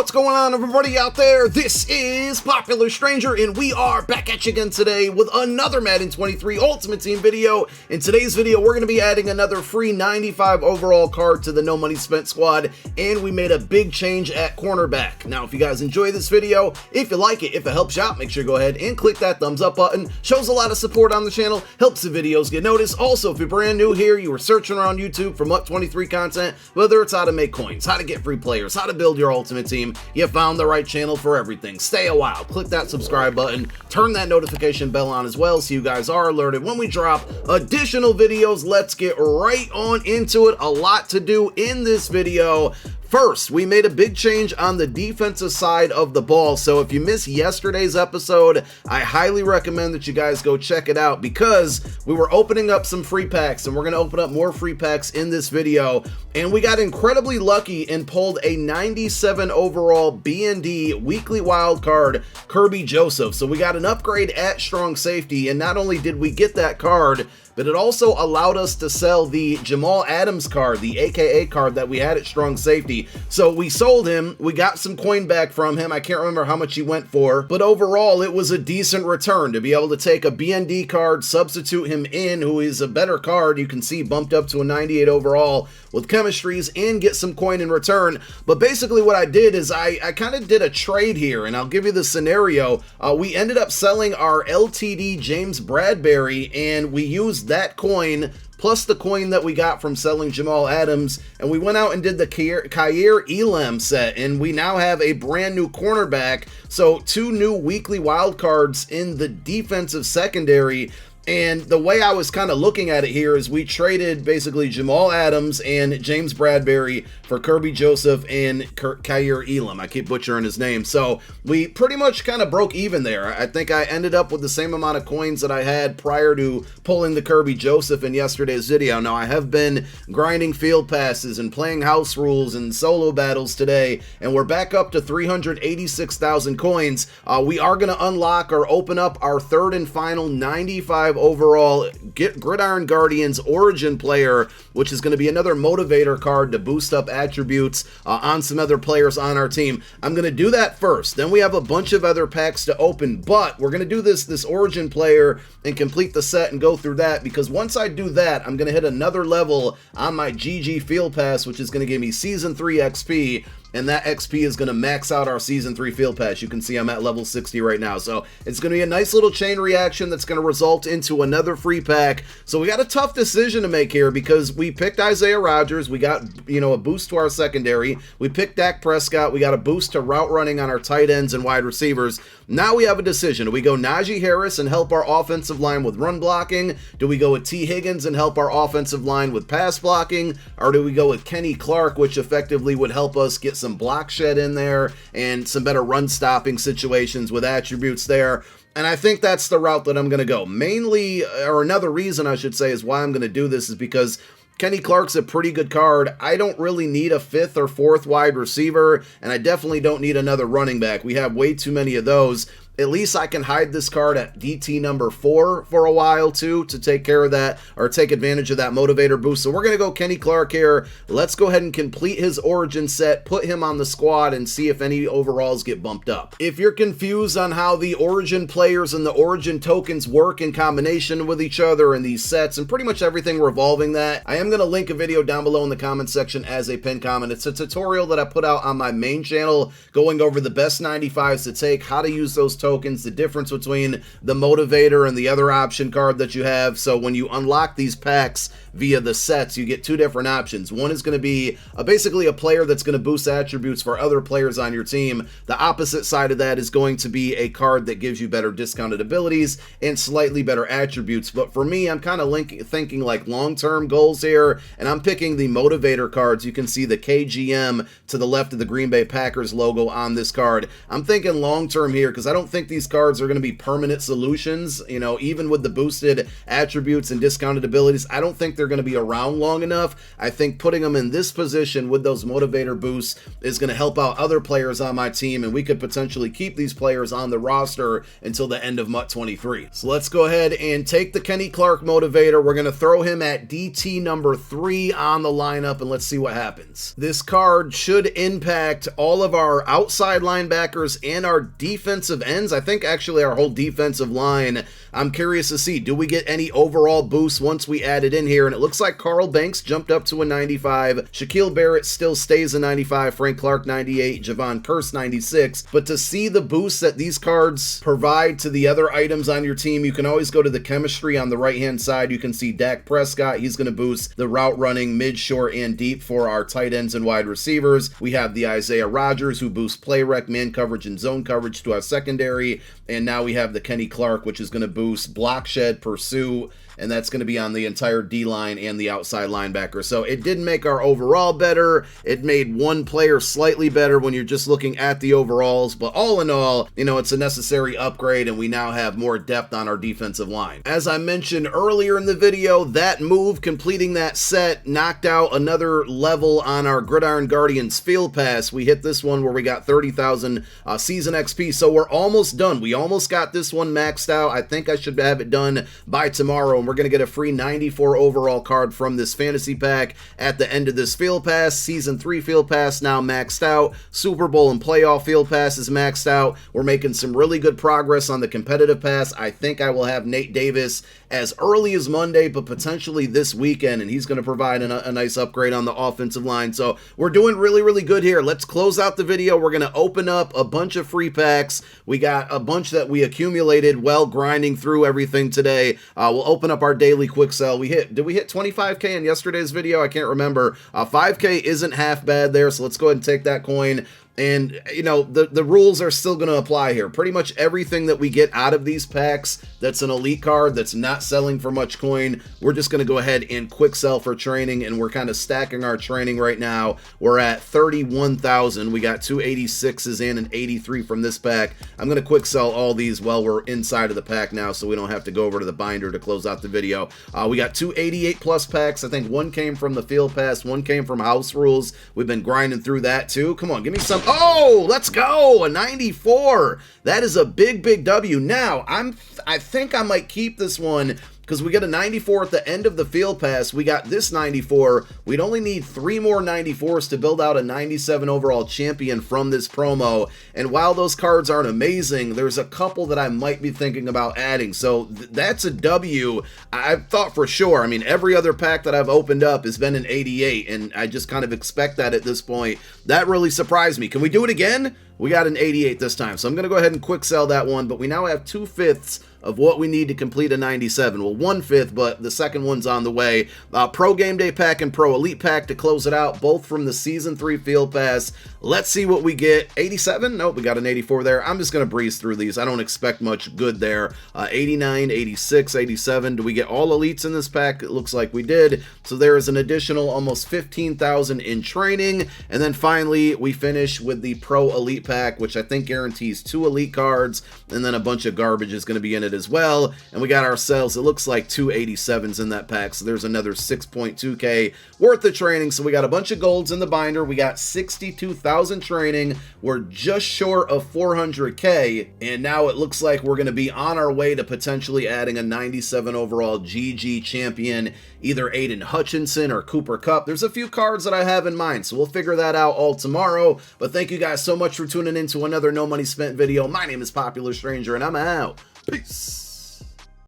What's going on, everybody out there? This is Popular Stranger, and we are back at you again today with another Madden 23 Ultimate Team video. In today's video, we're going to be adding another free 95 overall card to the No Money Spent squad, and we made a big change at cornerback. Now, if you guys enjoy this video, if you like it, if it helps you out, make sure you go ahead and click that thumbs up button. Shows a lot of support on the channel, helps the videos get noticed. Also, if you're brand new here, you were searching around YouTube for MUT23 content, whether it's how to make coins, how to get free players, how to build your ultimate team, you found the right channel for everything. Stay a while, click that subscribe button, turn that notification bell on as well so you guys are alerted when we drop additional videos. Let's get right on into it. A lot to do in this video. First, we made a big change on the defensive side of the ball, so if you missed yesterday's episode, I highly recommend that you guys go check it out because we were opening up some free packs, and we're going to open up more free packs in this video, and we got incredibly lucky and pulled a 97 overall B&D weekly wild card, Kirby Joseph. So we got an upgrade at strong safety, and not only did we get that card, but it also allowed us to sell the Jamal Adams card, the AKA card that we had at strong safety. So we sold him, we got some coin back from him. I can't remember how much he went for, but overall it was a decent return to be able to take a BND card, substitute him in, who is a better card, you can see bumped up to a 98 overall with chemistries, and get some coin in return. But basically what I did is I kind of did a trade here, and I'll give you the scenario. We ended up selling our LTD James Bradbury, and we used that coin plus the coin that we got from selling Jamal Adams, and we went out and did the Kyer Elam set, and we now have a brand new cornerback. So 2 new weekly wild cards in the defensive secondary. And the way I was kind of looking at it here is we traded basically Jamal Adams and James Bradbury for Kirby Joseph and Kyer Elam. I keep butchering his name. So we pretty much kind of broke even there. I think I ended up with the same amount of coins that I had prior to pulling the Kirby Joseph in yesterday's video. Now, I have been grinding field passes and playing house rules and solo battles today, and we're back up to 386,000 coins. We are going to unlock or open up our third and final 95 overall Gridiron Guardians Origin player, which is going to be another motivator card to boost up attributes on some other players on our team. I'm going to do that first. Then we have a bunch of other packs to open, but we're going to do this Origin player and complete the set and go through that, because once I do that, I'm going to hit another level on my GG Field Pass, which is going to give me Season 3 XP. And that XP is going to max out our Season 3 Field Pass. You can see I'm at level 60 right now. So it's going to be a nice little chain reaction that's going to result into another free pack. So we got a tough decision to make here because we picked Isaiah Rodgers. We got, a boost to our secondary. We picked Dak Prescott. We got a boost to route running on our tight ends and wide receivers. Now we have a decision. Do we go Najee Harris and help our offensive line with run blocking? Do we go with T. Higgins and help our offensive line with pass blocking? Or do we go with Kenny Clark, which effectively would help us get some block shed in there and some better run stopping situations with attributes there? And I think that's the route that I'm going to go. Mainly, or another reason I should say is why I'm going to do this is because Kenny Clark's a pretty good card. I don't really need a 5th or 4th wide receiver, and I definitely don't need another running back. We have way too many of those. At least I can hide this card at DT number 4 for a while too, to take care of that, or take advantage of that motivator boost. So we're going to go Kenny Clark here. Let's go ahead and complete his origin set, put him on the squad, and see if any overalls get bumped up. If you're confused on how the origin players and the origin tokens work in combination with each other in these sets, and pretty much everything revolving that, I am going to link a video down below in the comment section as a pinned comment. It's a tutorial that I put out on my main channel going over the best 95s to take, how to use those tokens, the difference between the motivator and the other option card that you have. So when you unlock these packs via the sets, you get 2 different options. One is going to be basically a player that's going to boost attributes for other players on your team. The opposite side of that is going to be a card that gives you better discounted abilities and slightly better attributes. But for me, I'm kind of thinking like long-term goals here, and I'm picking the motivator cards. You can see the KGM to the left of the Green Bay Packers logo on this card. I'm thinking long-term here because I don't think think these cards are going to be permanent solutions. You know, even with the boosted attributes and discounted abilities, I don't think they're going to be around long enough. I think putting them in this position with those motivator boosts is going to help out other players on my team, and we could potentially keep these players on the roster until the end of MUT 23. So let's go ahead and take the Kenny Clark motivator. We're going to throw him at DT number 3 on the lineup, and let's see what happens. This card should impact all of our outside linebackers and our defensive ends. I think actually our whole defensive line. I'm curious to see, do we get any overall boosts once we add it in here? And it looks like Carl Banks jumped up to a 95. Shaquille Barrett still stays a 95. Frank Clark 98. Javon Curse 96. But to see the boosts that these cards provide to the other items on your team, you can always go to the chemistry on the right hand side. You can see Dak Prescott. He's going to boost the route running mid, short, and deep for our tight ends and wide receivers. We have the Isaiah Rodgers, who boosts play rec, man coverage, and zone coverage to our secondary. And now we have the Kenny Clark, which is going to boost block shed, pursue, and that's going to be on the entire D-line and the outside linebacker. So it didn't make our overall better. It made one player slightly better when you're just looking at the overalls. But all in all, you know, it's a necessary upgrade, and we now have more depth on our defensive line. As I mentioned earlier in the video, that move, completing that set, knocked out another level on our Gridiron Guardians Field Pass. We hit this one where we got 30,000 season XP. So we're almost done. We almost got this one maxed out. I think I should have it done by tomorrow, and we're going to get a free 94 overall card from this fantasy pack at the end of this field pass. Season 3 field pass now maxed out. Super Bowl and playoff field pass is maxed out. We're making some really good progress on the competitive pass. I think I will have Nate Davis as early as Monday, but potentially this weekend, and he's going to provide a nice upgrade on the offensive line. So we're doing really, really good here. Let's close out the video. We're going to open up a bunch of free packs. We got a bunch that we accumulated while grinding through everything today. We'll open up our daily quick sell. Did we hit 25k in yesterday's video? I can't remember. 5k isn't half bad there, so let's go ahead and take that coin. And, you know, the rules are still going to apply here. Pretty much everything that we get out of these packs that's an elite card that's not selling for much coin, we're just going to go ahead and quick sell for training, and we're kind of stacking our training right now. We're at 31,000. We got 2 86s and an 83 from this pack. I'm going to quick sell all these while we're inside of the pack now, so we don't have to go over to the binder to close out the video. We got 2 88 plus packs. I think one came from the field pass, one came from house rules. We've been grinding through that too. Come on, give me some. Oh, let's go, a 94. That is a big, big W. Now, I think I might keep this one because we get a 94 at the end of the field pass. We got this 94. We'd only need 3 more 94s to build out a 97 overall champion from this promo. And while those cards aren't amazing, there's a couple that I might be thinking about adding. So that's a W. I thought for sure. I mean, every other pack that I've opened up has been an 88, and I just kind of expect that at this point. That really surprised me. Can we do it again? We got an 88 this time, so I'm going to go ahead and quick sell that one, but we now have 2/5 of what we need to complete a 97. Well, 1/5, but the second one's on the way. Pro Game Day pack and Pro Elite pack to close it out, both from the Season 3 Field Pass. Let's see what we get. 87? Nope, we got an 84 there. I'm just going to breeze through these. I don't expect much good there. 89, 86, 87. Do we get all Elites in this pack? It looks like we did. So there is an additional almost 15,000 in training. And then finally, we finish with the Pro Elite pack, which I think guarantees 2 Elite cards, and then a bunch of garbage is going to be in it as well. And we got ourselves, it looks like 2 87s in that pack, so there's another 6.2k worth of training. So we got a bunch of golds in the binder. We got 62,000 training. We're just short of 400k, and now it looks like we're going to be on our way to potentially adding a 97 overall GG champion, either Aiden Hutchinson or Cooper Kupp. There's a few cards that I have in mind, so we'll figure that out all tomorrow. But thank you guys so much for tuning in to another No Money Spent video. My name is Popular Stranger, and I'm out. Peace.